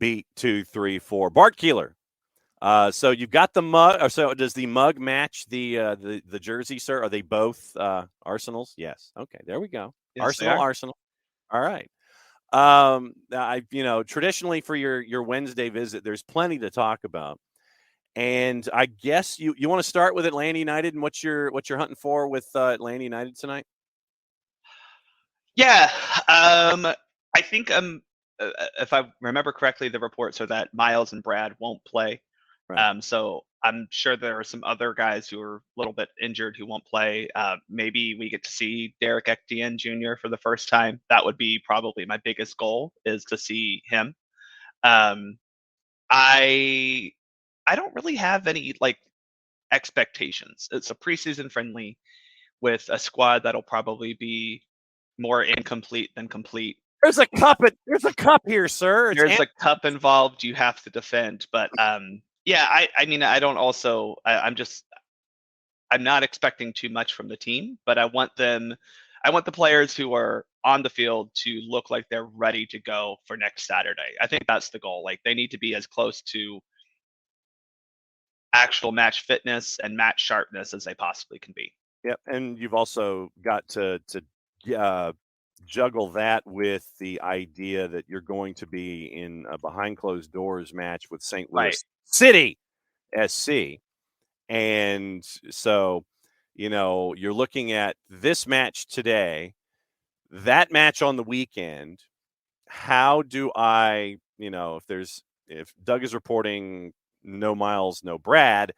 beat 2, 3, 4. Bart Keeler. So you've got the mug. Or so does the mug match the jersey, sir? Are they both Arsenals? Yes. Okay, there we go. Yes, Arsenal, Arsenal. All right. Traditionally for your Wednesday visit, there's plenty to talk about. And I guess you want to start with Atlanta United and what you're hunting for with Atlanta United tonight? Yeah. I think if I remember correctly, the reports are that Miles and Brad won't play. Right. So I'm sure there are some other guys who are a little bit injured who won't play. Maybe we get to see Derek Etienne Jr. for the first time. That would be probably my biggest goal, is to see him. I don't really have any expectations. It's a preseason friendly with a squad that'll probably be more incomplete than complete. There's a cup. There's a cup here, sir. There's a cup involved. You have to defend, but yeah. I mean, I don't. Also, I'm not expecting too much from the team, but I want the players who are on the field to look like they're ready to go for next Saturday. I think that's the goal. Like, they need to be as close to actual match fitness and match sharpness as they possibly can be. Yep, and you've also got to juggle that with the idea that you're going to be in a behind closed doors match with St. Louis City SC. And so, you're looking at this match today, that match on the weekend. How do I, if Doug is reporting no Miles, no Brad,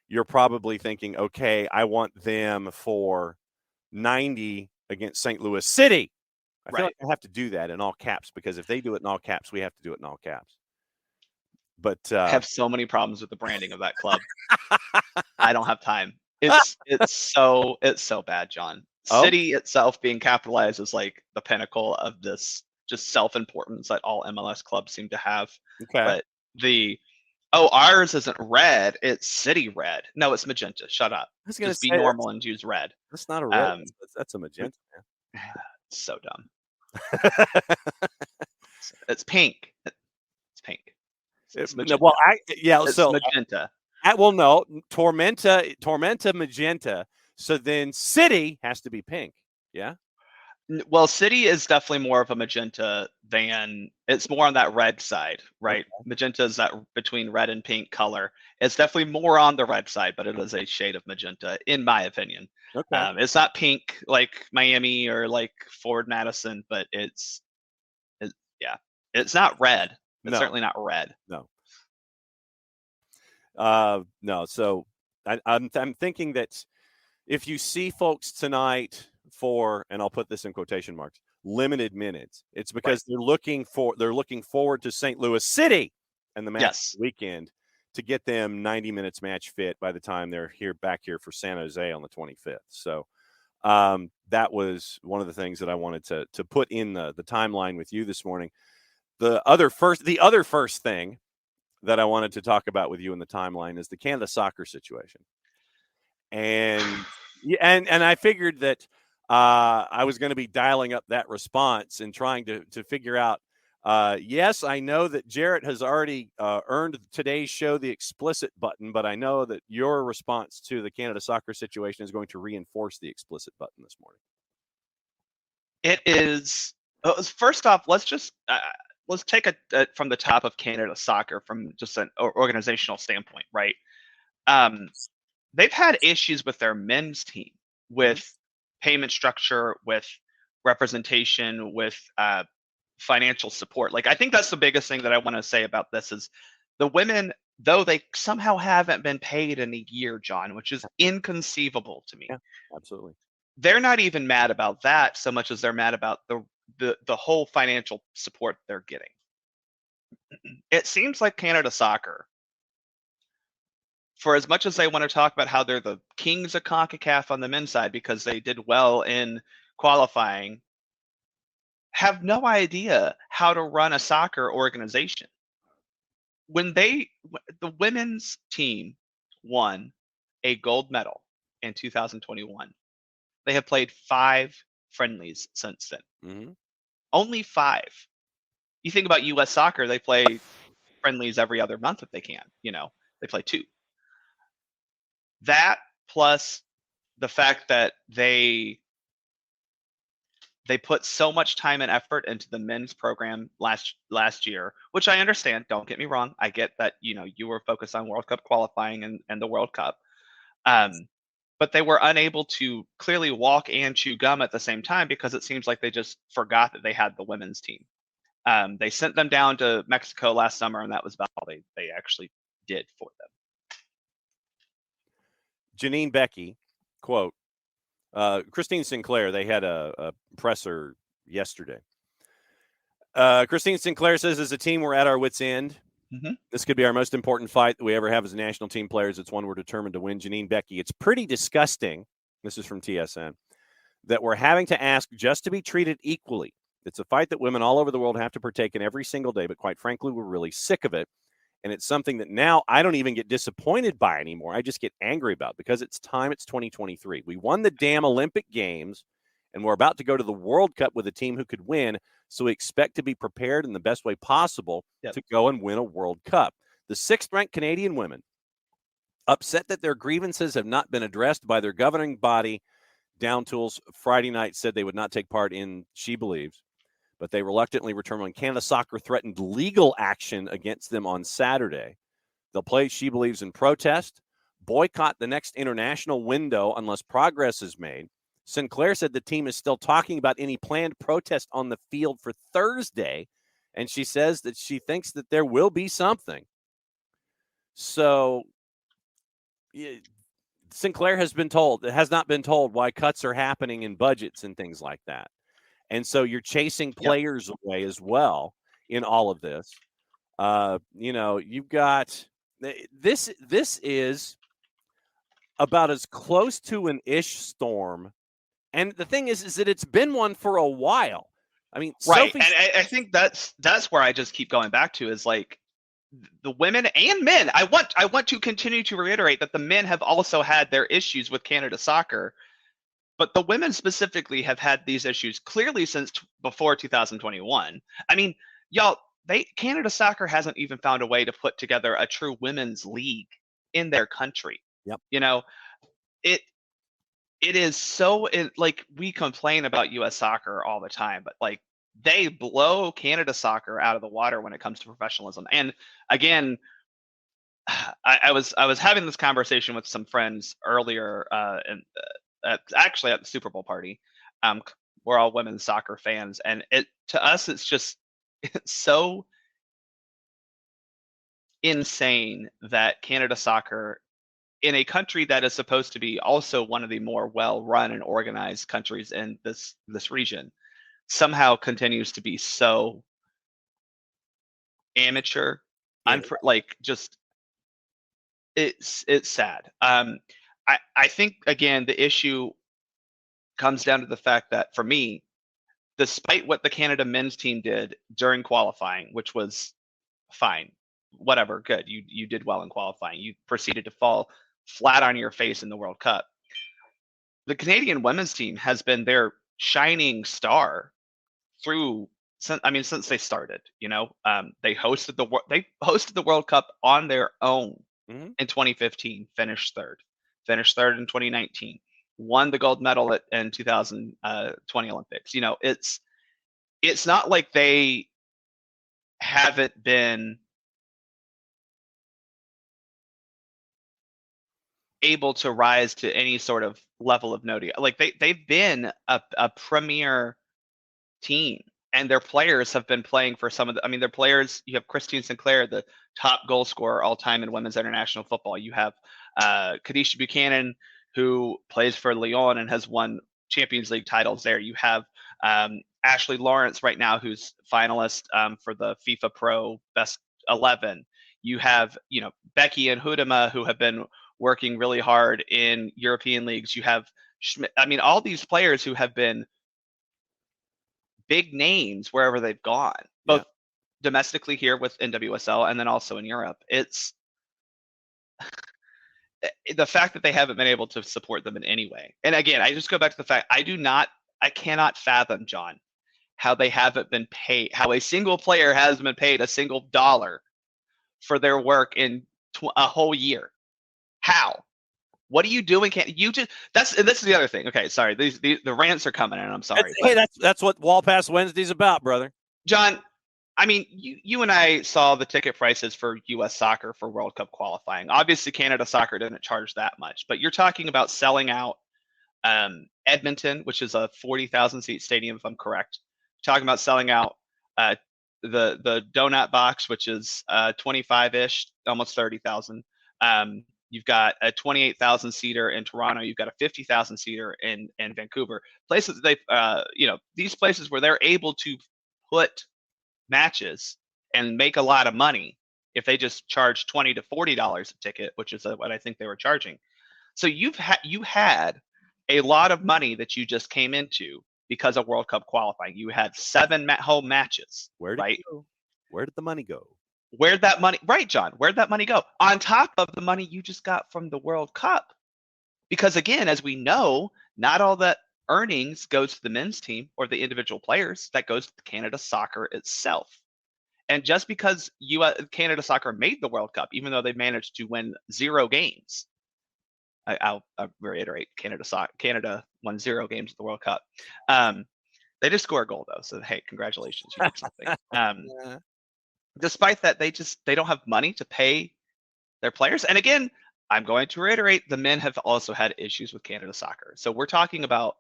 you're probably thinking, okay, I want them for 90 against St. Louis City. I feel like I have to do that in all caps, because if they do it in all caps, we have to do it in all caps. But I have so many problems with the branding of that club. I don't have time. It's so bad, John. City itself being capitalized is like the pinnacle of this just self-importance that all MLS clubs seem to have. Okay. But ours isn't red, it's City red. No, it's magenta. Shut up. Just be normal and use red. That's not a red. That's a magenta, man. So dumb. It's pink. It's pink. It's magenta. Well, it's magenta. Tormenta magenta. So then City has to be pink. Yeah. Well, City is definitely more of a magenta than, it's more on that red side, right? Okay. Magenta is that between red and pink color. It's definitely more on the red side, but it is a shade of magenta, in my opinion. Okay. It's not pink like Miami or like Ford Madison, but it's not red. It's certainly not red. No. No. So I'm thinking that if you see folks tonight for, and I'll put this in quotation marks, limited minutes, it's because they're looking forward to St. Louis City and the match weekend to get them 90 minutes match fit by the time they're back here for San Jose on the 25th. So that was one of the things that I wanted to put in the timeline with you this morning. The other first thing that I wanted to talk about with you in the timeline is the Canada soccer situation. And I figured that I was going to be dialing up that response and trying to figure out, yes, I know that Jarrett has already earned today's show the explicit button, but I know that your response to the Canada soccer situation is going to reinforce the explicit button this morning. It is. First off, let's take it from the top of Canada soccer from just an organizational standpoint, right? They've had issues with their men's team, with payment structure, with representation, with financial support. Like, I think that's the biggest thing that I want to say about this is the women, though they somehow haven't been paid in a year, John, which is inconceivable to me. Yeah, absolutely. They're not even mad about that so much as they're mad about the whole financial support they're getting. It seems like Canada soccer, for as much as they want to talk about how they're the kings of CONCACAF on the men's side because they did well in qualifying, have no idea how to run a soccer organization. When the women's team won a gold medal in 2021, they have played 5 friendlies since then. Mm-hmm. Only 5. You think about U.S. soccer, they play friendlies every other month if they can. They play 2. That plus the fact that they put so much time and effort into the men's program last year, which I understand. Don't get me wrong. I get that, you were focused on World Cup qualifying and the World Cup. But they were unable to clearly walk and chew gum at the same time because it seems like they just forgot that they had the women's team. They sent them down to Mexico last summer, and that was about all they actually did for them. Janine Becky, quote, Christine Sinclair, they had a presser yesterday. Christine Sinclair says, as a team, we're at our wits' end. Mm-hmm. This could be our most important fight that we ever have as national team players. It's one we're determined to win. Janine Becky, it's pretty disgusting, this is from TSN, that we're having to ask just to be treated equally. It's a fight that women all over the world have to partake in every single day, but quite frankly, we're really sick of it. And it's something that now I don't even get disappointed by anymore. I just get angry about because it's time. It's 2023. We won the damn Olympic Games, and we're about to go to the World Cup with a team who could win. So we expect to be prepared in the best way possible to go and win a World Cup. The 6th-ranked Canadian women, upset that their grievances have not been addressed by their governing body, Down Tools, Friday night said they would not take part in SheBelieves, but they reluctantly returned when Canada Soccer threatened legal action against them on Saturday. They'll play SheBelieves in protest, boycott the next international window unless progress is made. Sinclair said the team is still talking about any planned protest on the field for Thursday, and she says that she thinks that there will be something. So Sinclair has not been told why cuts are happening in budgets and things like that. And so you're chasing players away as well in all of this. You've got this is about as close to an ish storm. And the thing is that it's been one for a while. I mean, right. And I think that's where I just keep going back to is like the women and men. I want to continue to reiterate that the men have also had their issues with Canada Soccer. But the women specifically have had these issues clearly since before 2021. I mean, y'all, Canada Soccer hasn't even found a way to put together a true women's league in their country. Yep. It is so like we complain about U.S. soccer all the time, but like they blow Canada Soccer out of the water when it comes to professionalism. And again, I was having this conversation with some friends earlier, actually at the Super Bowl party. We're all women's soccer fans, and to us it's just it's so insane that Canada Soccer, in a country that is supposed to be also one of the more well-run and organized countries in this region, somehow continues to be so amateur. Just it's sad. I think again the issue comes down to the fact that for me, despite what the Canada men's team did during qualifying, which was fine, whatever, good, you did well in qualifying, you proceeded to fall flat on your face in the World Cup. The Canadian women's team has been their shining star since they started. They hosted the World Cup on their own in 2015, finished third in 2019, won the gold medal in 2020 Olympics. It's not like they haven't been able to rise to any sort of level of notoriety. Like they've been a premier team, and their players have been playing for some of the. I mean, their players. You have Christine Sinclair, the top goal scorer all time in women's international football. You have Kadisha Buchanan, who plays for Lyon and has won Champions League titles there. You have Ashley Lawrence right now, who's finalist for the FIFA Pro Best 11. You have Becky and Hudema, who have been working really hard in European leagues. You have Schmidt. I mean, all these players who have been big names wherever they've gone, both domestically here with NWSL and then also in Europe. It's the fact that they haven't been able to support them in any way. And again, I just go back to the fact I cannot fathom, John, how they haven't been paid, how a single player hasn't been paid a single dollar for their work in a whole year. How? What are you doing? Can't you just this is the other thing. Okay, sorry. The rants are coming in. I'm sorry. Hey, that's what Wall Pass Wednesday's about, brother. John, I mean, you and I saw the ticket prices for U.S. soccer for World Cup qualifying. Obviously, Canada soccer didn't charge that much, but you're talking about selling out Edmonton, which is a 40,000 seat stadium, if I'm correct. Talking about selling out the Donut Box, which is 25-ish, almost 30,000. You've got a 28,000 seater in Toronto. You've got a 50,000 seater in Vancouver. Places they, these places where they're able to put matches and make a lot of money if they just charge $20 to $40 a ticket, which is what I think they were charging. So you had a lot of money that you just came into because of World Cup qualifying. You had 7 home matches. Where did it go? Where did the money go? Where'd that money, right, John? Where'd that money go? On top of the money you just got from the World Cup. Because again, as we know, not all that earnings goes to the men's team or the individual players. That goes to Canada Soccer itself. And just because Canada Soccer made the World Cup, even though they managed to win 0 games, I'll reiterate, Canada won 0 games at the World Cup. They did score a goal though, so hey, congratulations, you did something. Despite that, they don't have money to pay their players. And again, I'm going to reiterate, the men have also had issues with Canada Soccer. So we're talking about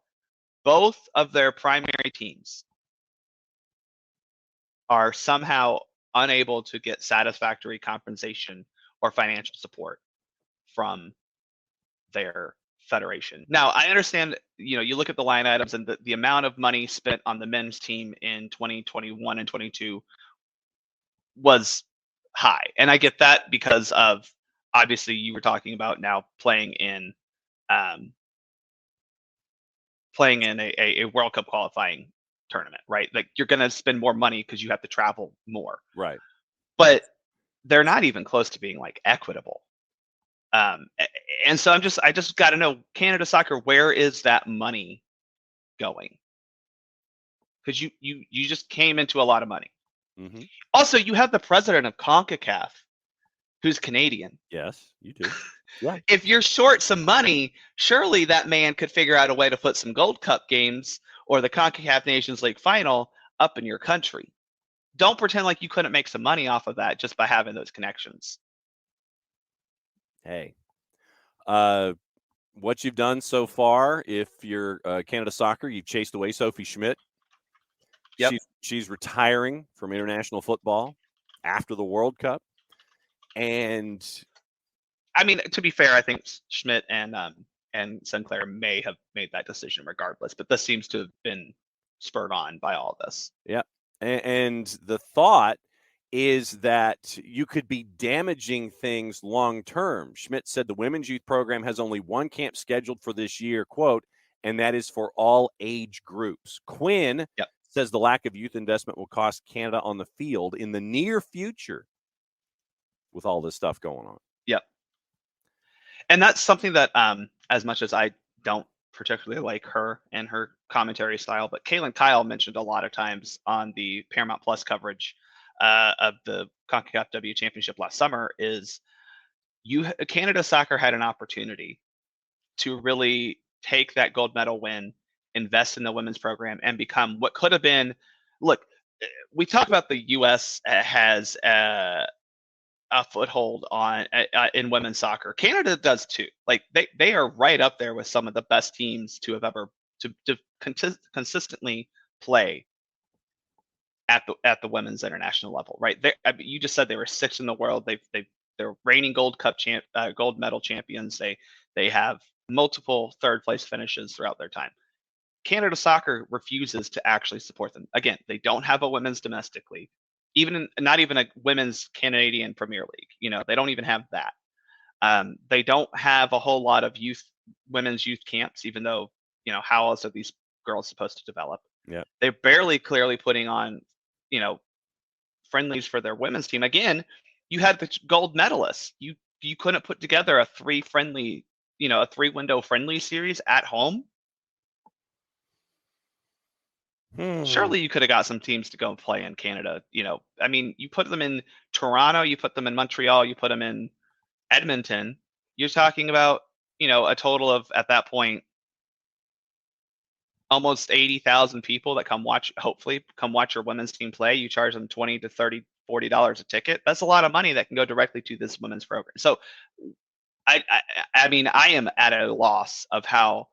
both of their primary teams are somehow unable to get satisfactory compensation or financial support from their federation. Now, I understand, you look at the line items and the amount of money spent on the men's team in 2021 and 22 was high. And I get that because of, obviously, you were talking about now playing in a World Cup qualifying tournament, right? Like you're going to spend more money because you have to travel more. Right. But they're not even close to being like equitable. And so I just got to know, Canada Soccer, where is that money going? Because you just came into a lot of money. Mm-hmm. Also, you have the president of CONCACAF, who's Canadian. Yes, you do. Yeah. If you're short some money, surely that man could figure out a way to put some Gold Cup games or the CONCACAF Nations League final up in your country. Don't pretend like you couldn't make some money off of that just by having those connections. Hey, what you've done so far, if you're Canada Soccer, you've chased away Sophie Schmidt. Yep. She's retiring from international football after the World Cup. And I mean, to be fair, I think Schmidt and Sinclair may have made that decision regardless, but this seems to have been spurred on by all of this. Yeah. And the thought is that you could be damaging things long term. Schmidt said the women's youth program has only one camp scheduled for this year, quote, and that is for all age groups. Quinn says the lack of youth investment will cost Canada on the field in the near future with all this stuff going on. Yep. And that's something that, as much as I don't particularly like her and her commentary style, but Kaylin Kyle mentioned a lot of times on the Paramount Plus coverage of the CONCACAF W Championship last summer is Canada Soccer had an opportunity to really take that gold medal win, invest in the women's program, and become what could have been. Look, we talk about the U.S. has a foothold on in women's soccer. Canada does too. Like they are right up there with some of the best teams to have ever to consistently play at the women's international level. Right? You just said they were 6th in the world. They're reigning gold medal champions. They have multiple third place finishes throughout their time. Canada Soccer refuses to actually support them. Again, they don't have a women's domestic league. Not even a women's Canadian Premier League. They don't even have that. They don't have a whole lot of women's youth camps, even though, how else are these girls supposed to develop? Yeah. They're barely clearly putting on, friendlies for their women's team. Again, you had the gold medalists. You couldn't put together a 3-window friendly series at home. Surely you could have got some teams to go play in Canada. I mean, you put them in Toronto, you put them in Montreal, you put them in Edmonton. You're talking about, a total of, at that point, almost 80,000 people that hopefully come watch your women's team play. You charge them 20 to 30, $40 a ticket. That's a lot of money that can go directly to this women's program. So I mean, I am at a loss of how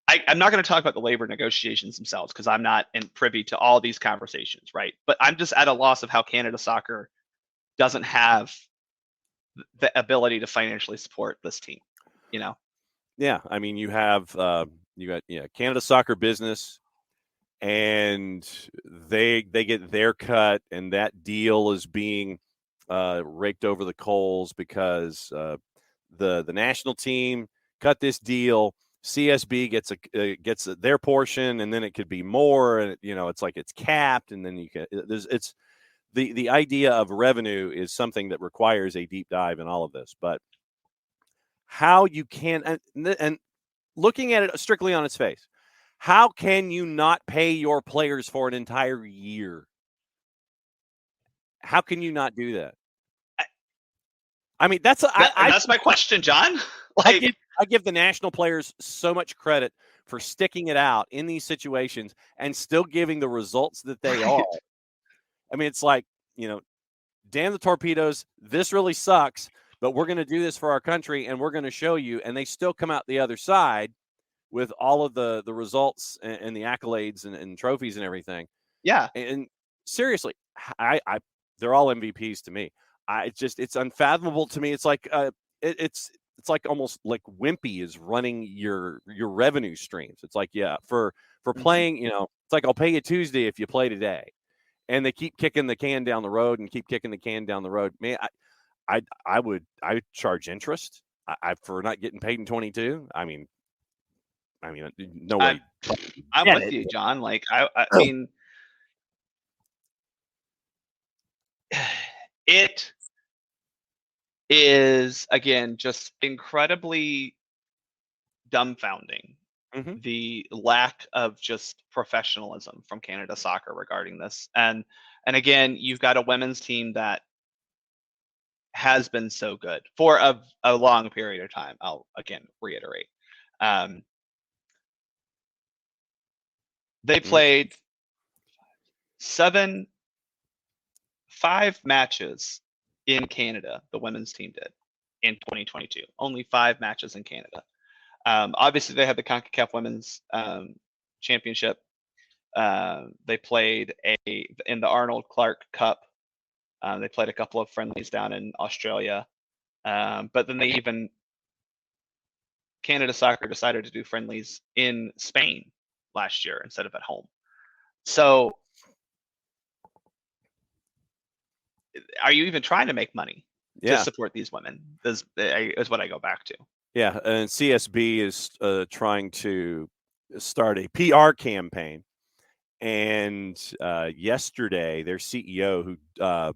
I'm not going to talk about the labor negotiations themselves because I'm not privy to all these conversations, right? But I'm just at a loss of how Canada Soccer doesn't have the ability to financially support this team. Yeah, I mean, you got Canada Soccer Business, and they get their cut, and that deal is being raked over the coals because the national team cut this deal. CSB gets their portion, and then it could be more, and it's like it's capped, and then it's the idea of revenue is something that requires a deep dive in all of this. But how you can and looking at it strictly on its face, how can you not pay your players for an entire year? How can you not do that? I mean, that's my question, John. I give the national players so much credit for sticking it out in these situations and still giving the results that they are. I mean, it's like, damn the torpedoes. This really sucks, but we're going to do this for our country, and we're going to show you. And they still come out the other side with all of the results and the accolades and trophies and everything. Yeah. And seriously, they're all MVPs to me. It's unfathomable to me. It's like it's like almost like Wimpy is running your revenue streams. It's like, yeah, for playing, it's like I'll pay you Tuesday if you play today, and they keep kicking the can down the road and keep kicking the can down the road. Man, I would charge interest for not getting paid in 22. I mean, no way. I'm with you, John. Like, I mean, it is, again, just incredibly dumbfounding, the lack of just professionalism from Canada Soccer regarding this. And again, you've got a women's team that has been so good for a long period of time. I'll, again, reiterate. They played 5 matches in Canada. The women's team did in 2022. Only 5 matches in Canada. Obviously, they had the CONCACAF Women's Championship. They played in the Arnold Clark Cup. They played a couple of friendlies down in Australia. But then Canada Soccer decided to do friendlies in Spain last year instead of at home. So are you even trying to make money to support these women? Is what I go back to. Yeah, and CSB is trying to start a PR campaign. And yesterday, their CEO, who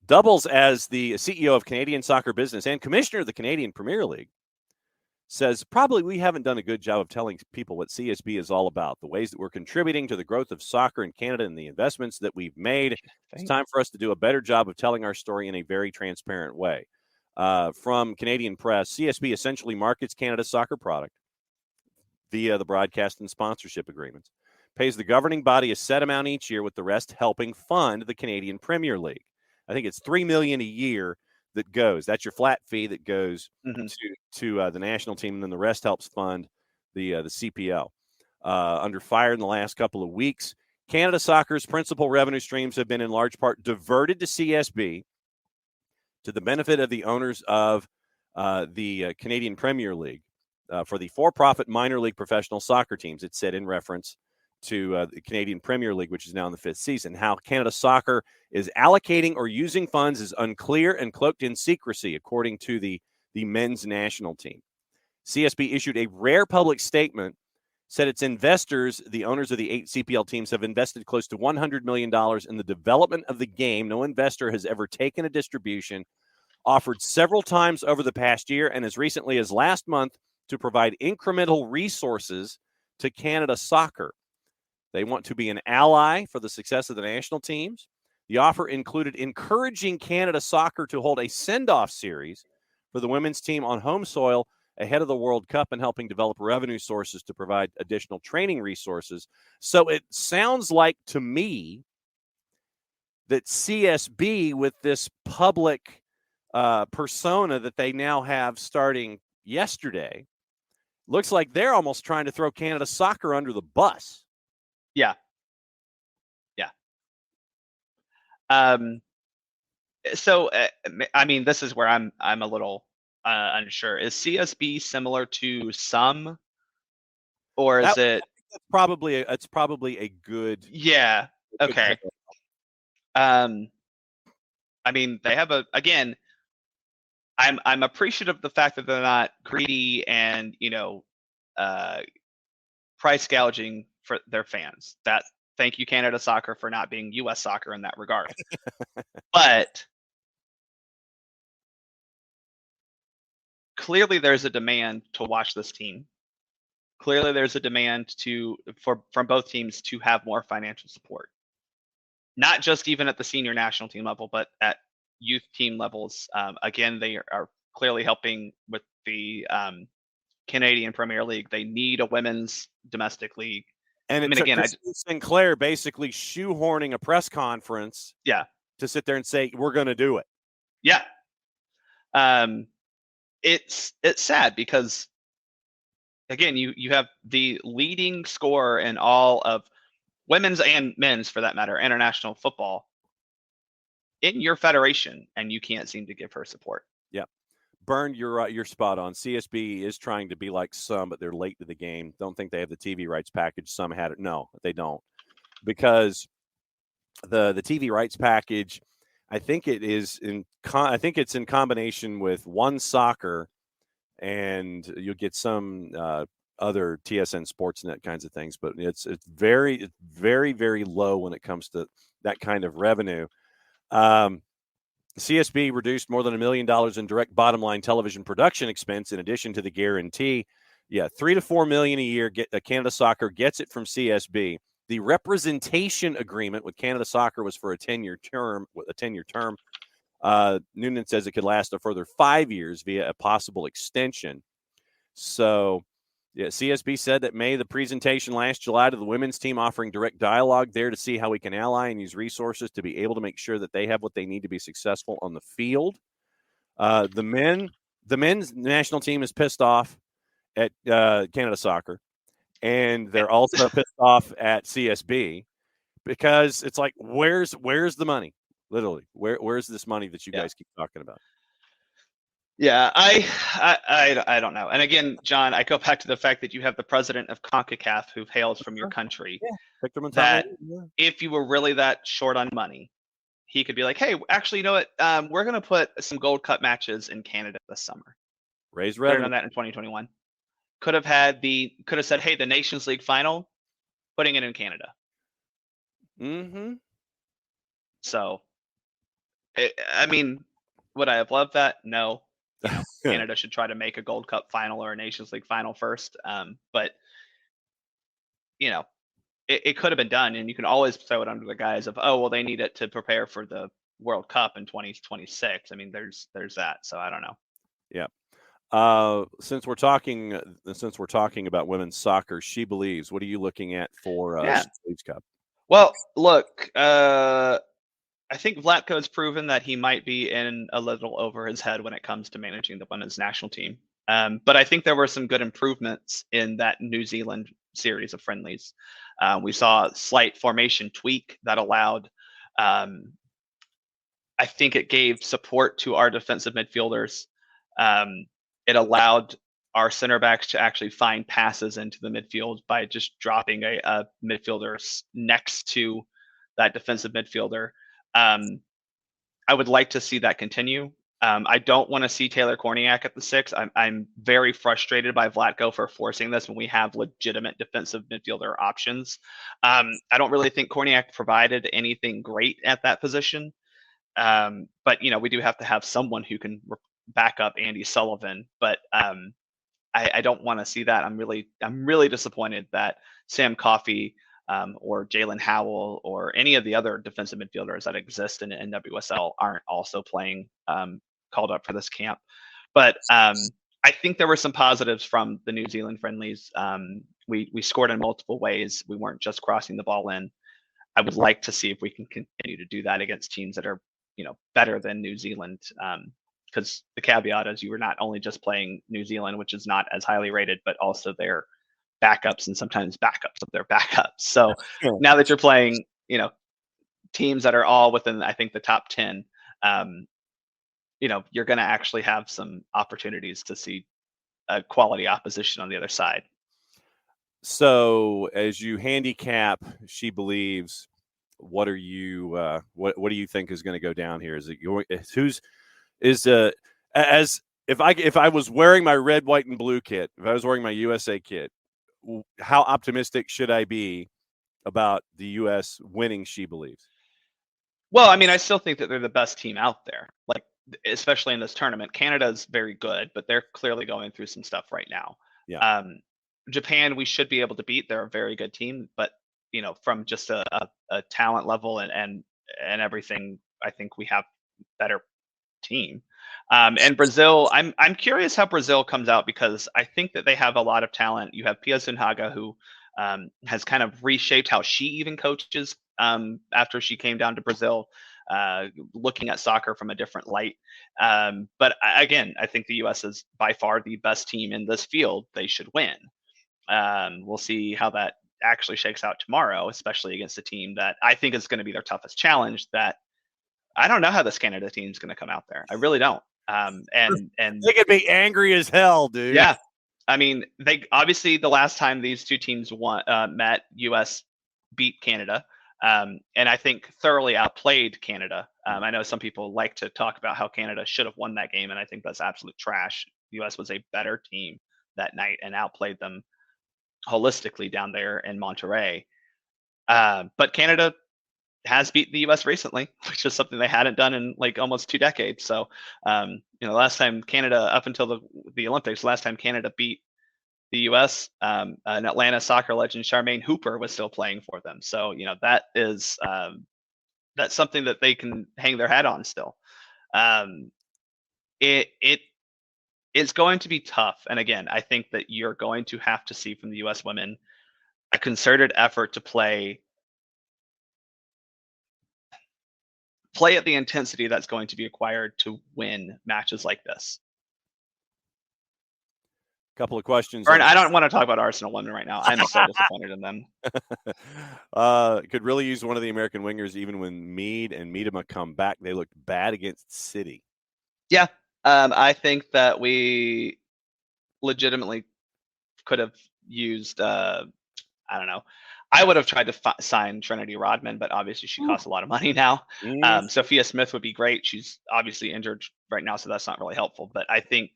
doubles as the CEO of Canadian Soccer Business and commissioner of the Canadian Premier League, says probably we haven't done a good job of telling people what CSB is all about, the ways that we're contributing to the growth of soccer in Canada and the investments that we've made. It's time for us to do a better job of telling our story in a very transparent way. From Canadian Press, CSB essentially markets Canada's soccer product via the broadcast and sponsorship agreements, pays the governing body a set amount each year, with the rest helping fund the Canadian Premier League. I think it's $3 million a year that goes. That's your flat fee that goes to the national team, and then the rest helps fund the CPL. Under fire in the last couple of weeks, Canada Soccer's principal revenue streams have been in large part diverted to CSB to the benefit of the owners of the Canadian Premier League for the for-profit minor league professional soccer teams, it said in reference to the Canadian Premier League, which is now in the 5th season. How Canada Soccer is allocating or using funds is unclear and cloaked in secrecy, according to the men's national team. CSB issued a rare public statement, said its investors, the owners of the 8 CPL teams, have invested close to $100 million in the development of the game. No investor has ever taken a distribution, offered several times over the past year, and as recently as last month to provide incremental resources to Canada Soccer. They want to be an ally for the success of the national teams. The offer included encouraging Canada Soccer to hold a send-off series for the women's team on home soil ahead of the World Cup and helping develop revenue sources to provide additional training resources. So it sounds like to me that CSB, with this public persona that they now have starting yesterday, looks like they're almost trying to throw Canada Soccer under the bus. Yeah. So I mean, this is where I'm a little unsure. Is CSB similar to some, or is it? It's probably a good. Yeah. Okay. I mean, they have again. I'm appreciative of the fact that they're not greedy and price gouging for their fans. Thank you, Canada Soccer, for not being U.S. Soccer in that regard. But clearly, there's a demand to watch this team. Clearly, there's a demand from both teams to have more financial support. Not just even at the senior national team level, but at youth team levels. Again, they are clearly helping with the Canadian Premier League. They need a women's domestic league. And it took Christine Sinclair basically shoehorning a press conference to sit there and say, we're going to do it. Yeah. It's sad because, again, you have the leading scorer in all of women's and men's, for that matter, international football in your federation, and you can't seem to give her support. Yeah. Bern, you're spot on. CSB is trying to be like some, but they're late to the game. Don't think they have the TV rights package. Some had it. No, they don't. Because the TV rights package, I think it's in combination with One Soccer, and you'll get some other TSN Sportsnet kinds of things, but it's very, very low when it comes to that kind of revenue. CSB reduced more than $1 million in direct bottom line television production expense in addition to the guarantee. Yeah, $3 to $4 million a year. Canada Soccer gets it from CSB. The representation agreement with Canada Soccer was for a 10-year term. Noonan says it could last a further 5 years via a possible extension. So, yeah, CSB said that the presentation last July to the women's team, offering direct dialogue there to see how we can ally and use resources to be able to make sure that they have what they need to be successful on the field. The men's national team is pissed off at Canada Soccer, and they're also pissed off at CSB because it's like, where's the money? Literally, where's this money that you guys keep talking about? Yeah, I don't know. And again, John, I go back to the fact that you have the president of CONCACAF who hails from your country. Victor that if you were really that short on money, he could be like, hey, actually, you know what? We're going to put some Gold Cup matches in Canada this summer. Raise revenue. Could have done that in 2021. Could have said, hey, the Nations League final, putting it in Canada. Mm-hmm. So, I mean, would I have loved that? No. Canada should try to make a Gold Cup final or a Nations League final first. But it could have been done, and you can always throw it under the guise of, oh, well, they need it to prepare for the World Cup in 2026. I mean, there's that. So I don't know. Yeah. Since we're talking about women's soccer, SheBelieves, what are you looking at for SheBelieves Cup? Well, look, I think Vlatko has proven that he might be in a little over his head when it comes to managing the women's national team. But I think there were some good improvements in that New Zealand series of friendlies. We saw a slight formation tweak that allowed, I think it gave support to our defensive midfielders. It allowed our center backs to actually find passes into the midfield by just dropping a midfielder next to that defensive midfielder. I would like to see that continue. I don't want to see Taylor Korniak at the 6. I'm very frustrated by Vlatko for forcing this when we have legitimate defensive midfielder options. I don't really think Korniak provided anything great at that position. But we do have to have someone who can back up Andy Sullivan. But I don't want to see that. I'm really disappointed that Sam Coffey or Jalen Howell or any of the other defensive midfielders that exist in NWSL aren't also playing called up for this camp. But I think there were some positives from the New Zealand friendlies. We scored in multiple ways. We weren't just crossing the ball in. I would like to see if we can continue to do that against teams that are, better than New Zealand. Because the caveat is you were not only just playing New Zealand, which is not as highly rated, but also their backups and sometimes backups of their backups. So now that you're playing, teams that are all within, I think, the top 10, you're going to actually have some opportunities to see a quality opposition on the other side. So as you handicap SheBelieves, what are you what do you think is going to go down here? Is it as if I was wearing my red, white, and blue kit, if I was wearing my USA kit, how optimistic should I be about the US winning SheBelieves? Well, I mean, I still think that they're the best team out there. Like, especially in this tournament. Canada's very good, but they're clearly going through some stuff right now. Yeah. Japan, we should be able to beat. They're a very good team, but from just a talent level and everything, I think we have better team. And Brazil, I'm curious how Brazil comes out, because I think that they have a lot of talent. You have Pia Sundhage, who has kind of reshaped how she even coaches after she came down to Brazil, looking at soccer from a different light. But again, I think the U.S. is by far the best team in this field. They should win. We'll see how that actually shakes out tomorrow, especially against a team that I think is going to be their toughest challenge. That I don't know how this Canada team is going to come out there. I really don't. And they could be angry as hell, dude. Yeah, I mean, they obviously the last time these two teams met, U.S. beat Canada, and I think thoroughly outplayed Canada. I know some people like to talk about how Canada should have won that game, and I think that's absolute trash. U.S. was a better team that night and outplayed them holistically down there in Monterrey. But Canada has beaten the U.S. recently, which is something they hadn't done in like almost 2 decades. So, last time Canada, up until the Olympics, last time Canada beat the U.S., an Atlanta soccer legend, Charmaine Hooper, was still playing for them. So, that is that's something that they can hang their hat on still. It's going to be tough. And again, I think that you're going to have to see from the U.S. women a concerted effort to play at the intensity that's going to be required to win matches like this. Couple of questions. Vern, I don't want to talk about Arsenal women right now. I'm so disappointed in them. Could really use one of the American wingers. Even when Mead and Miedema come back, they looked bad against City. Yeah, I think that we legitimately could have used. I don't know. I would have tried to sign Trinity Rodman, but obviously she costs a lot of money now. Sophia Smith would be great. She's obviously injured right now, so that's not really helpful. But I think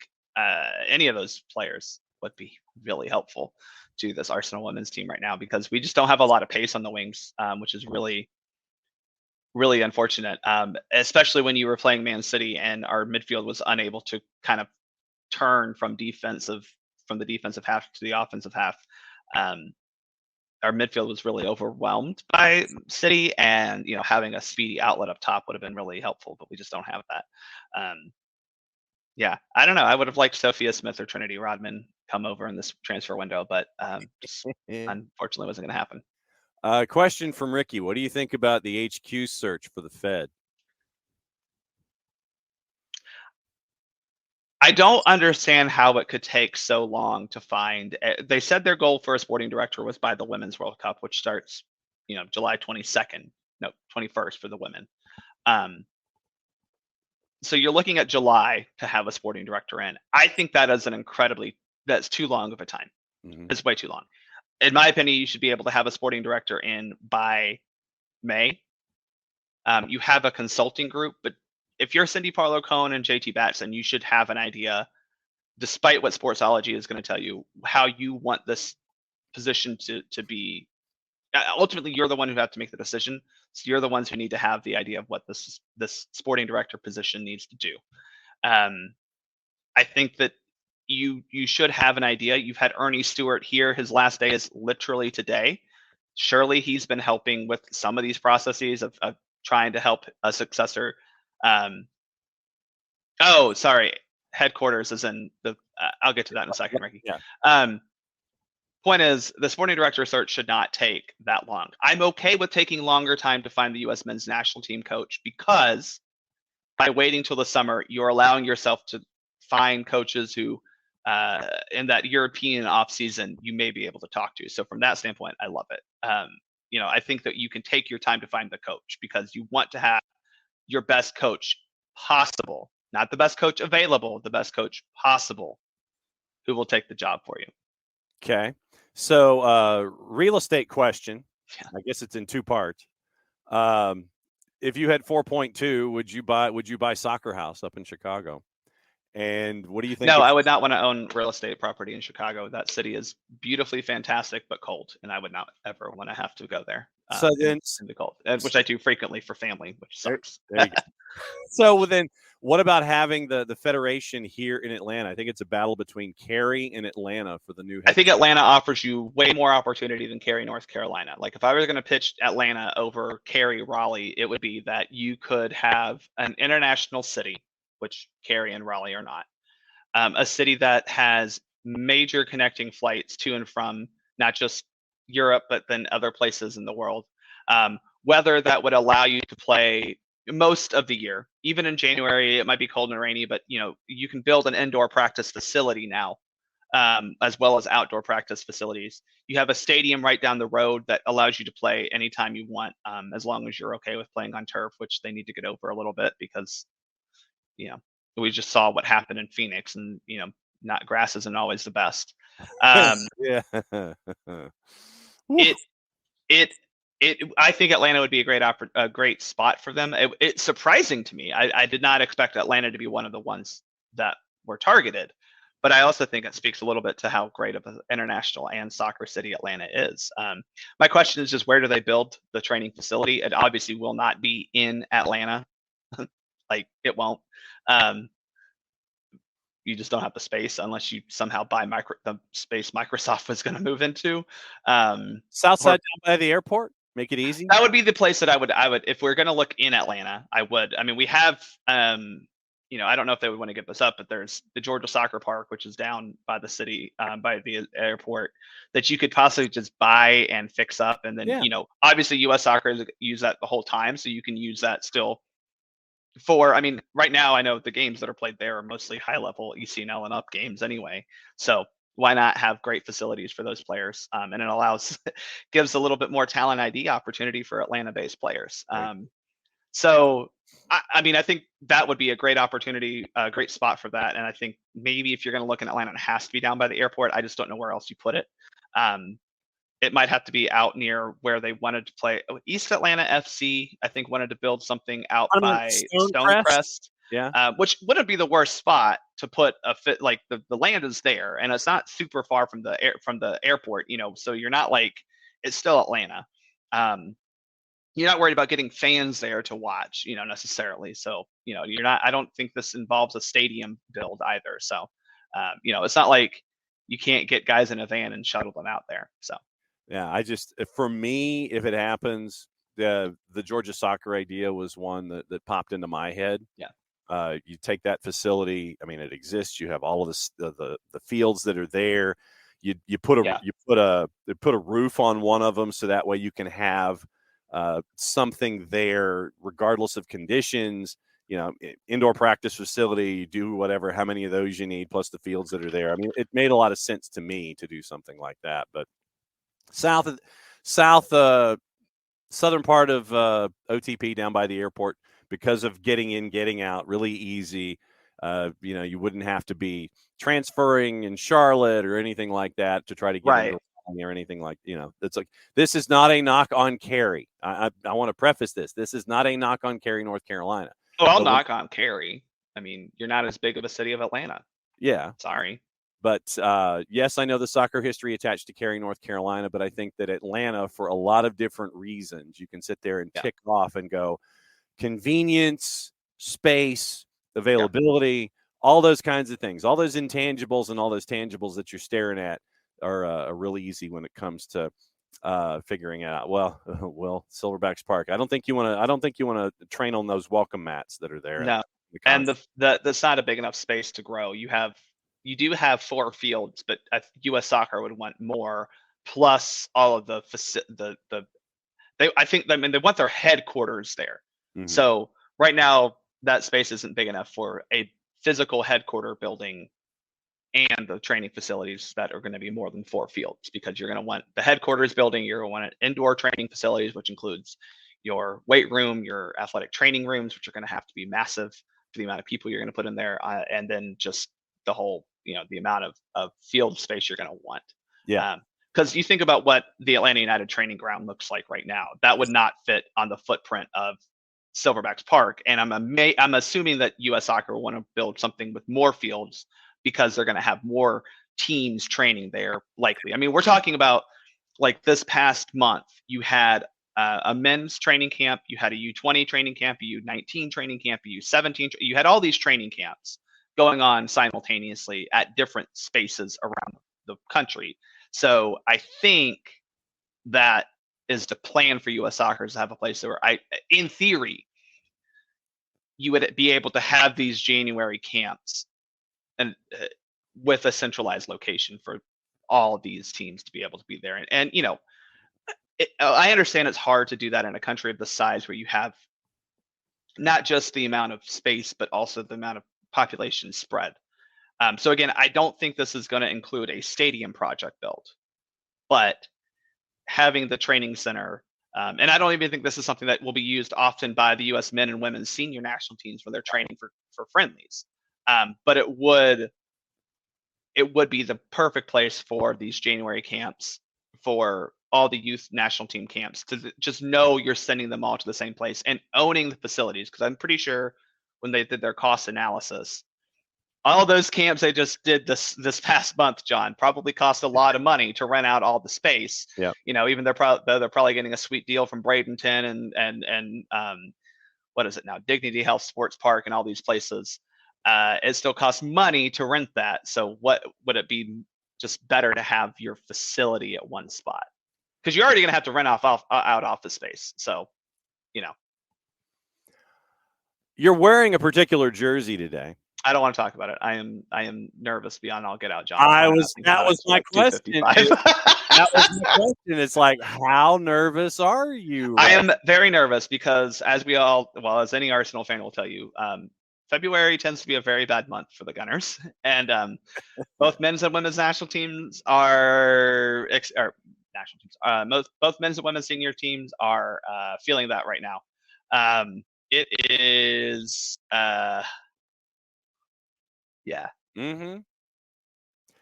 any of those players would be really helpful to this Arsenal women's team right now, because we just don't have a lot of pace on the wings, which is really, really unfortunate, especially when you were playing Man City and our midfield was unable to kind of turn from the defensive half to the offensive half. Our midfield was really overwhelmed by City, and having a speedy outlet up top would have been really helpful, but we just don't have that. Yeah, I don't know. I would have liked Sophia Smith or Trinity Rodman come over in this transfer window, but just unfortunately wasn't going to happen. Question from Ricky: what do you think about the HQ search for the Fed? I don't understand how it could take so long to find. They said their goal for a sporting director was by the Women's World Cup, which starts, July 21st for the women. So you're looking at July to have a sporting director in. I think that is that's too long of a time. Mm-hmm. It's way too long. In my opinion, you should be able to have a sporting director in by May. You have a consulting group, but if you're Cindy Parlow-Cohen and JT Batson, you should have an idea, despite what Sportsology is going to tell you, how you want this position to be. Ultimately, you're the one who have to make the decision. So you're the ones who need to have the idea of what this sporting director position needs to do. I think that you should have an idea. You've had Ernie Stewart here. His last day is literally today. Surely he's been helping with some of these processes of trying to help a successor. Oh, sorry. Headquarters is in the. I'll get to that in a second, Ricky. Yeah. Point is, the sporting director search should not take that long. I'm okay with taking longer time to find the U.S. men's national team coach, because by waiting till the summer, you're allowing yourself to find coaches who, in that European off season, you may be able to talk to. So from that standpoint, I love it. I think that you can take your time to find the coach, because you want to have your best coach possible, not the best coach available, the best coach possible, who will take the job for you. Okay. So, real estate question. Yeah. I guess it's in two parts. If you had 4.2, would you buy Soccer House up in Chicago? And what do you think? No, I would not want to own real estate property in Chicago. That city is beautifully fantastic, but cold, and I would not ever want to have to go there. So then, in the cold, which I do frequently for family, which sucks. There you go. So then, what about having the Federation here in Atlanta? I think it's a battle between Cary and Atlanta for the new. I think Atlanta offers you way more opportunity than Cary, North Carolina. Like, if I was going to pitch Atlanta over Cary, Raleigh, it would be that you could have an international city, which Cary and Raleigh are not. A city that has major connecting flights to and from not just Europe, but then other places in the world. Weather that would allow you to play most of the year. Even in January, it might be cold and rainy, but you can build an indoor practice facility now, as well as outdoor practice facilities. You have a stadium right down the road that allows you to play anytime you want, as long as you're okay with playing on turf, which they need to get over a little bit, because we just saw what happened in Phoenix, and not grass isn't always the best. Yeah. I think Atlanta would be a great spot for them. It's surprising to me. I did not expect Atlanta to be one of the ones that were targeted, but I also think it speaks a little bit to how great of an international and soccer city Atlanta is. My question is just, where do they build the training facility? It obviously will not be in Atlanta. Like, it won't. You just don't have the space unless you somehow buy the space Microsoft was going to move into. Southside down by the airport. Make it easy. That would be the place that I would, if we're going to look in Atlanta, I would. I mean, we have, I don't know if they would want to give this up, but there's the Georgia Soccer Park, which is down by the city, by the airport, that you could possibly just buy and fix up. And then, obviously U.S. Soccer has used that the whole time, so you can use that still right now I know the games that are played there are mostly high level ECNL and up games anyway. So why not have great facilities for those players? And it gives a little bit more talent ID opportunity for Atlanta-based players. Right. So I think that would be a great opportunity, a great spot for that. And I think maybe if you're going to look in Atlanta, it has to be down by the airport. I just don't know where else you put it. It might have to be out near where they wanted to play. East Atlanta FC, I think, wanted to build something out by Stonecrest. Yeah. Which wouldn't be the worst spot to put a fit. Like, the land is there, and it's not super far from the airport. So you're not like, it's still Atlanta. You're not worried about getting fans there to watch, necessarily. So you're not. I don't think this involves a stadium build either. So it's not like you can't get guys in a van and shuttle them out there. So. Yeah, for me, if it happens, the Georgia soccer idea was one that popped into my head. Yeah. You take that facility. I mean, it exists. You have all of the fields that are there. You put a roof on one of them, so that way you can have something there regardless of conditions. Indoor practice facility. You do whatever, how many of those you need, plus the fields that are there. I mean, it made a lot of sense to me to do something like that, but. Southern part of OTP down by the airport, because of getting in, getting out really easy. You wouldn't have to be transferring in Charlotte or anything like that to try to get into or anything like, it's like, this is not a knock on Cary. I want to preface this. This is not a knock on Cary, North Carolina. Oh, I'll knock on Cary. I mean, you're not as big of a city of Atlanta. Yeah. Sorry. But yes, I know the soccer history attached to Cary, North Carolina, but I think that Atlanta, for a lot of different reasons, you can sit there and tick off and go convenience, space, availability, all those kinds of things, all those intangibles and all those tangibles that you're staring at are really easy when it comes to figuring out. Well, Silverbacks Park. I don't think you want to train on those welcome mats that are there. No, and that's not a big enough space to grow. You do have 4 fields, but U.S. Soccer would want more, plus all of they want their headquarters there. Mm-hmm. So right now that space isn't big enough for a physical headquarter building and the training facilities that are going to be more than 4 fields, because you're going to want the headquarters building, you're going to want indoor training facilities, which includes your weight room, your athletic training rooms, which are going to have to be massive for the amount of people you're going to put in there, and then just the whole, the amount of field space you're going to want. Yeah. Because you think about what the Atlanta United training ground looks like right now, that would not fit on the footprint of Silverbacks Park. And I'm assuming that U.S. Soccer will want to build something with more fields because they're going to have more teams training there, likely. I mean, we're talking about, like, this past month, you had a men's training camp, you had a U20 training camp, a U19 training camp, a U17, you had all these training camps going on simultaneously at different spaces around the country. So I think that is the plan for U.S. Soccer, is to have a place where, in theory, you would be able to have these January camps and with a centralized location for all these teams to be able to be there. And I understand it's hard to do that in a country of the size where you have not just the amount of space, but also the amount of population spread. So again, I don't think this is going to include a stadium project built, but having the training center, and I don't even think this is something that will be used often by the U.S. men and women's senior national teams when they're training for friendlies. But it would be the perfect place for these January camps, for all the youth national team camps, to just know you're sending them all to the same place and owning the facilities. Because I'm pretty sure when they did their cost analysis, all those camps they just did this past month, John, probably cost a lot of money to rent out all the space. Yeah. Even they're probably getting a sweet deal from Bradenton and what is it now, Dignity Health Sports Park and all these places. It still costs money to rent that. So what would it be just better to have your facility at one spot? Because you're already going to have to rent out office space. So, You're wearing a particular jersey today. I don't want to talk about it. I am nervous beyond all get out, John. That was my question. That was my question. It's like, how nervous are you? I am very nervous because, as any Arsenal fan will tell you, February tends to be a very bad month for the Gunners, and both men's and women's national teams are both men's and women's senior teams are feeling that right now. It is, yeah. Mm-hmm.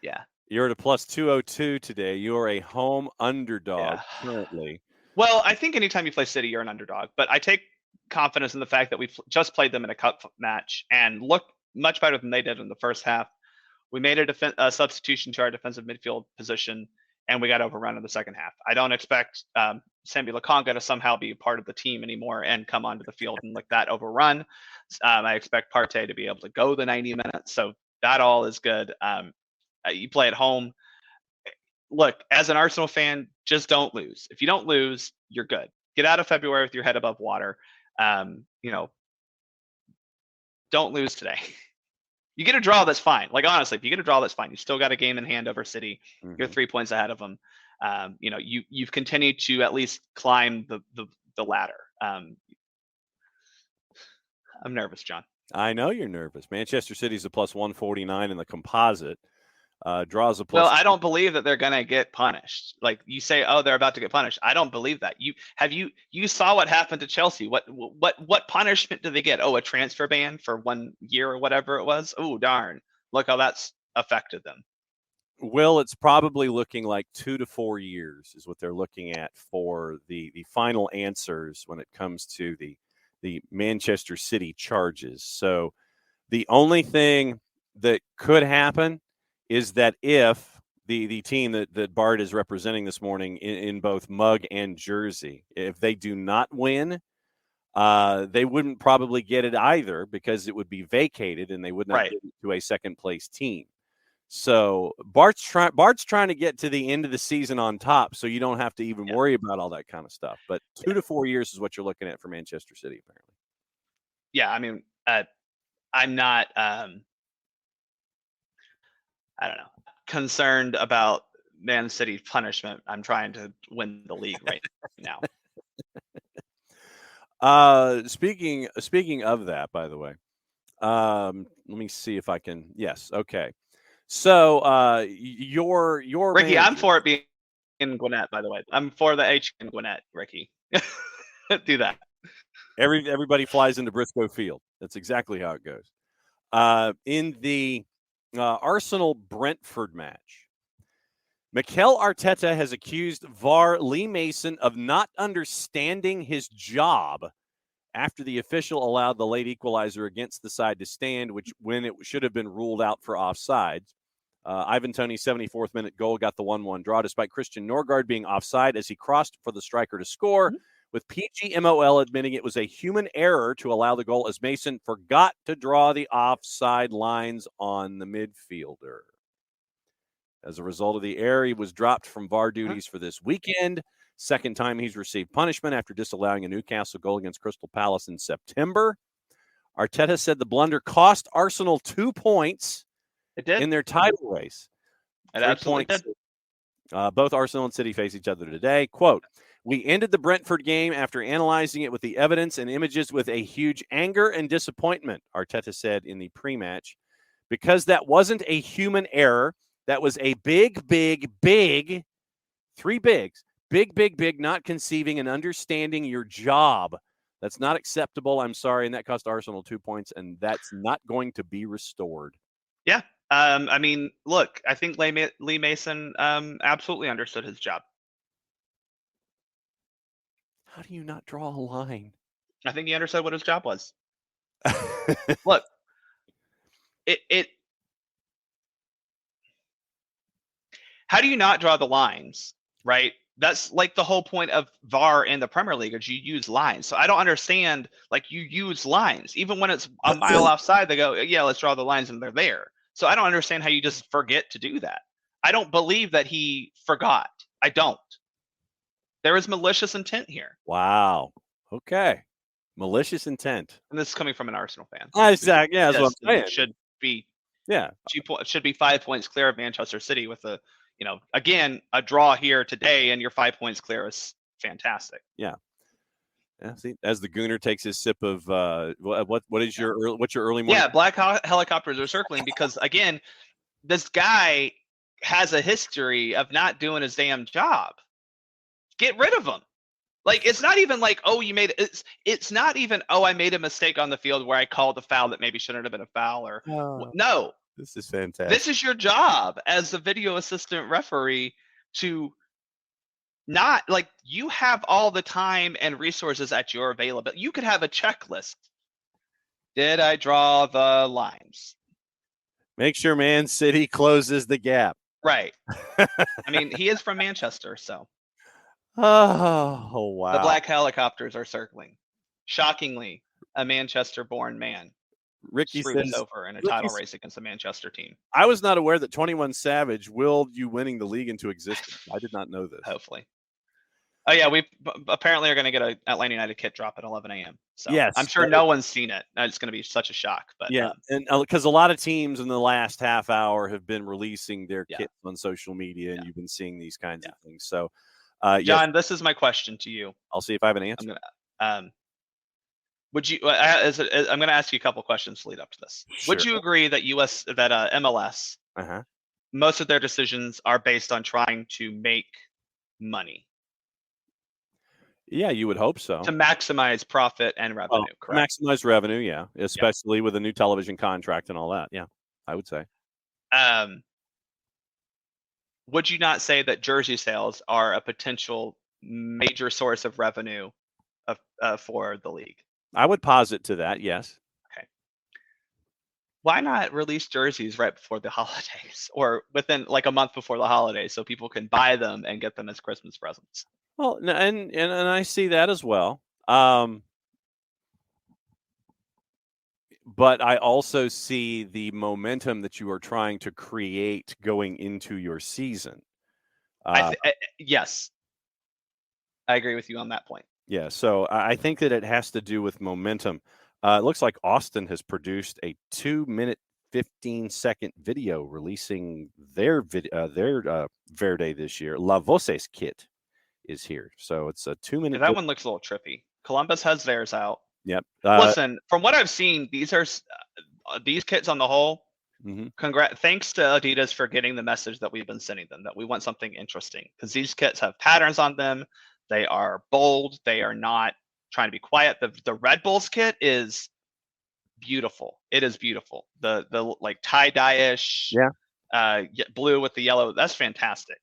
Yeah. You're at a plus 202 today. You are a home underdog currently. Well, I think anytime you play City, you're an underdog, but I take confidence in the fact that we've just played them in a cup match and looked much better than they did in the first half. We made a substitution to our defensive midfield position, and we got overrun in the second half. I don't expect Sambi Lakonga to somehow be part of the team anymore and come onto the field and that overrun. I expect Partey to be able to go the 90 minutes, so that all is good. You play at home. Look, as an Arsenal fan, just don't lose. If you don't lose, you're good. Get out of February with your head above water. Don't lose today. You get a draw, that's fine. Like, honestly, if you get a draw, that's fine. You still got a game in hand over City. Mm-hmm. You're 3 points ahead of them. You've continued to at least climb the ladder. I'm nervous, John. I know you're nervous. Manchester City's a plus 149 in the composite. Draws a plus. Well, I don't believe that they're gonna get punished. Like, you say, oh, they're about to get punished. I don't believe that. You saw what happened to Chelsea. What punishment did they get? Oh, a transfer ban for 1 year or whatever it was. Oh, darn! Look how that's affected them. Will, it's probably looking like 2 to 4 years is what they're looking at for the final answers when it comes to the Manchester City charges. So the only thing that could happen is that if the team that Bart is representing this morning in both mug and jersey, if they do not win, They wouldn't probably get it either because it would be vacated and they would not give it to a second place team. So Bart's trying to get to the end of the season on top, so you don't have to even worry about all that kind of stuff. But 2 to 4 years is what you're looking at for Manchester City, apparently. Yeah, I mean, I'm not, I don't know, concerned about Man City's punishment. I'm trying to win the league right now. Speaking of that, by the way, let me see if I can. Yes, okay. So your Ricky, manager, I'm for it being in Gwinnett. By the way, I'm for the H in Gwinnett. Ricky, do that. Everybody flies into Briscoe Field. That's exactly how it goes. In the Arsenal Brentford match, Mikel Arteta has accused VAR Lee Mason of not understanding his job after the official allowed the late equalizer against the side to stand, when it should have been ruled out for offside. Ivan Toney's 74th minute goal got the 1-1 draw despite Christian Norgard being offside as he crossed for the striker to score, with PGMOL admitting it was a human error to allow the goal as Mason forgot to draw the offside lines on the midfielder. As a result of the error, he was dropped from VAR duties for this weekend. Second time he's received punishment after disallowing a Newcastle goal against Crystal Palace in September. Arteta said the blunder cost Arsenal 2 points in their title race. It absolutely did. Both Arsenal and City face each other today. Quote, "We ended the Brentford game after analyzing it with the evidence and images with a huge anger and disappointment," Arteta said in the pre-match, "because that wasn't a human error. That was a big, 3 bigs, big, not conceiving and understanding your job. That's not acceptable. I'm sorry." And that cost Arsenal 2 points, and that's not going to be restored. Yeah. I mean, look, I think Lee Mason absolutely understood his job. How do you not draw a line? I think he understood what his job was. Look, how do you not draw the lines, right? That's like the whole point of VAR in the Premier League is you use lines. So I don't understand, like, you use lines. Even when it's a mile offside, they go, yeah, let's draw the lines, and they're there. So I don't understand how you just forget to do that. I don't believe that he forgot. I don't. There is malicious intent here. Wow. Okay. Malicious intent. And this is coming from an Arsenal fan. Exactly. Yeah, that's what I'm saying. Should be 5 points clear of Manchester City with again, a draw here today, and you're 5 points clear is fantastic. Yeah. See, as the Gooner takes his sip of what's your early morning? Yeah, black helicopters are circling because, again, this guy has a history of not doing his damn job. Get rid of him. Like, it's not even like, oh, you made it. It's not even, oh, I made a mistake on the field where I called a foul that maybe shouldn't have been a foul, or no. This is fantastic. This is your job as a video assistant referee to not, like, you have all the time and resources at your availability. You could have a checklist. Did I draw the lines? Make sure Man City closes the gap. Right. I mean, he is from Manchester, so. Oh, wow. The black helicopters are circling. Shockingly, a Manchester-born man. Ricky says over in a title race against a Manchester team. I was not aware that 21 Savage willed you winning the league into existence. I did not know this. Hopefully. Oh, yeah, we apparently are going to get an Atlanta United kit drop at 11 a.m. So yes, I'm sure no one's seen it. It's going to be such a shock. But yeah, and because a lot of teams in the last half hour have been releasing their kits on social media, and you've been seeing these kinds of things. So, John, this is my question to you. I'll see if I have an answer. Would you? I'm going to ask you a couple questions to lead up to this. Sure. Would you agree that MLS, most of their decisions are based on trying to make money? Yeah, you would hope so. To maximize profit and revenue, correct? Maximize revenue, yeah, especially with a new television contract and all that. Yeah, I would say. Would you not say that jersey sales are a potential major source of revenue for the league? I would posit to that, yes. Okay. Why not release jerseys right before the holidays, or within like a month before the holidays, so people can buy them and get them as Christmas presents? Well, and I see that as well. but I also see the momentum that you are trying to create going into your season. Yes, I agree with you on that point. Yeah, so I think that it has to do with momentum. It looks like Austin has produced a 2-minute, 15-second video releasing their Verde this year. La Voces kit is here, so it's a 2-minute. That one looks a little trippy. Columbus has theirs out. Yep. Listen, from what I've seen, these kits on the whole. Mm-hmm. Thanks to Adidas for getting the message that we've been sending them, that we want something interesting, because these kits have patterns on them. They are bold. They are not trying to be quiet. The Red Bulls kit is beautiful. It is beautiful. The like tie-dye-ish, blue with the yellow. That's fantastic.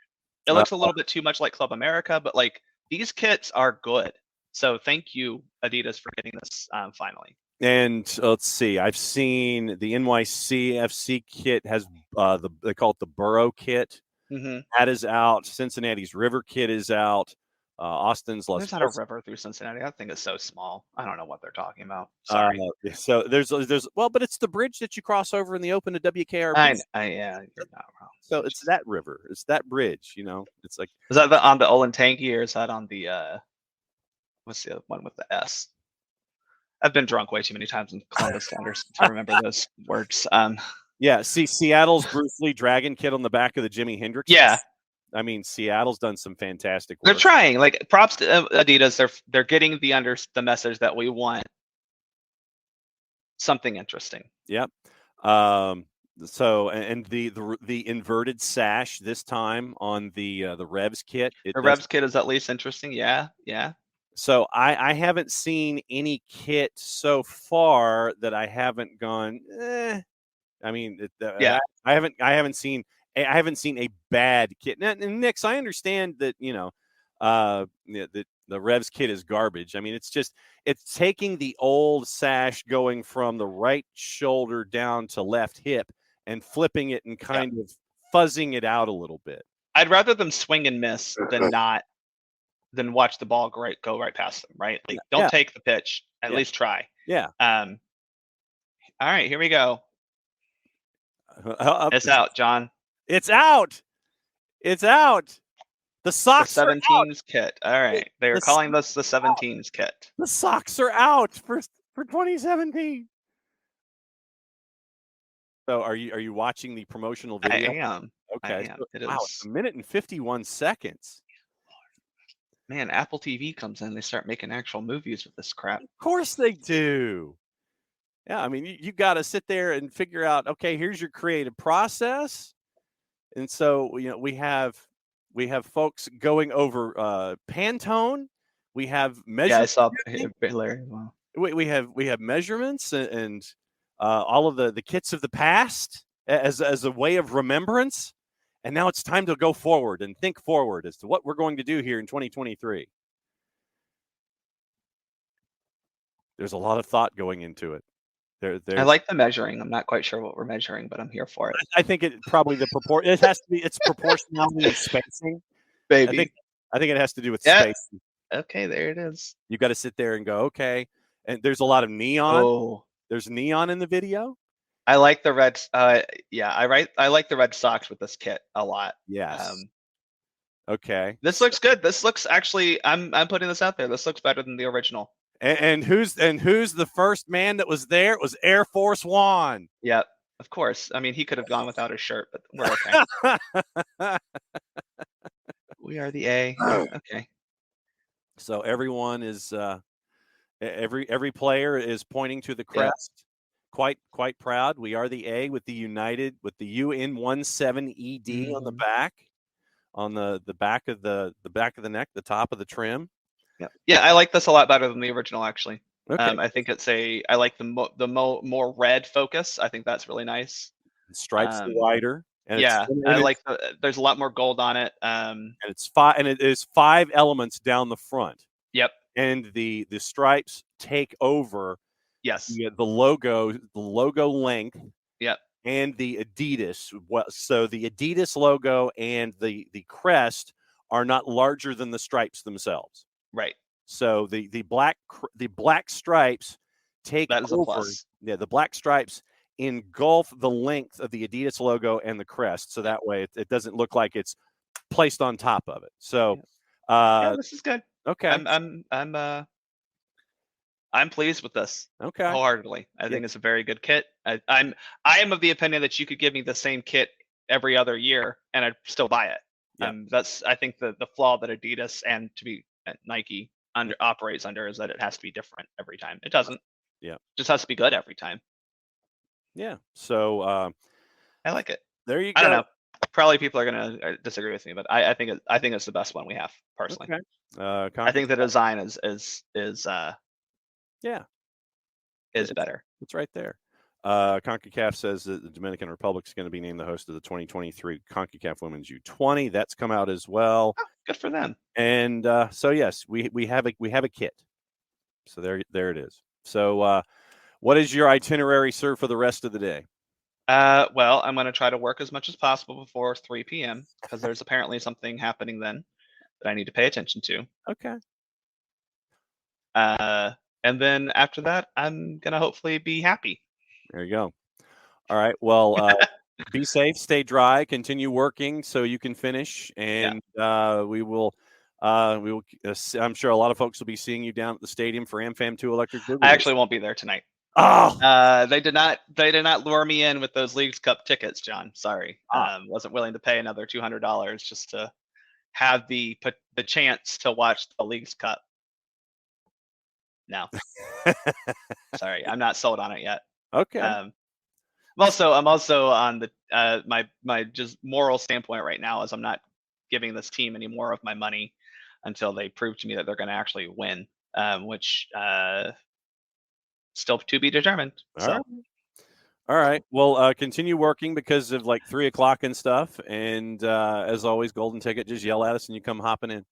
It looks a little bit too much like Club America, but like these kits are good. So thank you, Adidas, for getting this finally. And let's see. I've seen the NYCFC kit has they call it the Burrow kit. Mm-hmm. That is out. Cincinnati's River kit is out. Austin's There's not a river through Cincinnati. I think it's so small. I don't know what they're talking about. Sorry. So there's but it's the bridge that you cross over in the open to WKRP. Yeah, you're not wrong. So it's that river. It's that bridge. It's like. Is that on the Olentangy, or is that on the what's the other one with the S? I've been drunk way too many times in Columbus to remember those words. Yeah, see, Seattle's Bruce Lee Dragon kit on the back of the Jimi Hendrix. Yeah. I mean, Seattle's done some fantastic work. They're trying. Like, props to Adidas. They're getting the message that we want something interesting. Yep. So and the inverted sash this time on the Revs kit. The Revs kit is at least interesting. Yeah. So I haven't seen any kit so far that I haven't gone. I mean, I haven't seen a bad kit. And Nix, I understand that the Revs kit is garbage. I mean, it's taking the old sash going from the right shoulder down to left hip and flipping it and kind of fuzzing it out a little bit. I'd rather them swing and miss than watch the ball go right past them. Right? Like, don't take the pitch. At least try. Yeah. All right, here we go. It's out, John. It's out. It's out. The socks the 17s are kit. All right. They are calling this the 17s kit. The socks are out for 2017. So are you watching the promotional video? I am. Okay. I am. It's 1 minute and 51 seconds. Man, Apple TV comes in, they start making actual movies with this crap. Of course they do. Yeah, I mean, you got to sit there and figure out, okay, here's your creative process. And so, we have folks going over Pantone. We have measurements. Yeah, I saw Larry. Wow. We have measurements and all of the kits of the past as a way of remembrance. And now it's time to go forward and think forward as to what we're going to do here in 2023. There's a lot of thought going into it. I like the measuring. I'm not quite sure what we're measuring, but I'm here for it. I think it probably it has to be, it's proportionality and spacing. Baby. I think it has to do with space. Okay, there it is. You got to sit there and go, okay. And there's a lot of neon. Oh. There's neon in the video. I like the red. I like the red socks with this kit a lot. Yes. Okay. This looks good. This looks actually. I'm putting this out there. This looks better than the original. And who's the first man that was there? It was Air Force One. Yeah, of course. I mean, he could have gone without his shirt, but we're okay. We are the A. Okay. So everyone is every player is pointing to the crest. Yeah. Quite proud. We are the A with the United with the UN17ED on the back, on the back of the neck, the top of the trim. Yeah, I like this a lot better than the original, actually. Okay. I think I like the more red focus. I think that's really nice. The stripes wider. And there's a lot more gold on it. And it is 5 elements down the front. Yep. And the stripes take over. Yes. The logo length. Yep. And the Adidas. So the Adidas logo and the crest are not larger than the stripes themselves. Right. So the black stripes take That is a over. plus. Yeah, the black stripes engulf the length of the Adidas logo and the crest, so that way it doesn't look like it's placed on top of it. So, Yeah, this is good. okay, I'm pleased with this okay, wholeheartedly. I think it's a very good kit. I am of the opinion that you could give me the same kit every other year and I'd still buy it. Yeah. That's I think the flaw that Adidas and to be Nike operates under is that it has to be different every time. It doesn't. Yeah. It just has to be good every time. Yeah. So I like it. there you go. I don't know. Probably people are gonna disagree with me, but I think it's the best one we have personally. Okay. I think the design is yeah, is better. It's right there. CONCACAF says that the Dominican Republic is going to be named the host of the 2023 CONCACAF Women's U20. That's come out as well. Oh, good for them. And so yes, we have a kit. So there it is. So what is your itinerary, sir, for the rest of the day? Well, I'm going to try to work as much as possible before 3 p.m. because there's apparently something happening then that I need to pay attention to. Okay. And then after that, I'm going to hopefully be happy. There you go. All right. Well, be safe, stay dry, continue working so you can finish, and we will. I'm sure a lot of folks will be seeing you down at the stadium for AmFam 2 Electric Boogaloo. I actually won't be there tonight. Oh, they did not lure me in with those Leagues Cup tickets, John. Sorry, wasn't willing to pay another $200 just to have the chance to watch the Leagues Cup. No, sorry, I'm not sold on it yet. Okay. I'm also on the my just moral standpoint right now is I'm not giving this team any more of my money until they prove to me that they're going to actually win, which still to be determined. All right. Well, continue working because of like 3 o'clock and stuff. And as always, golden ticket, just yell at us and you come hopping in.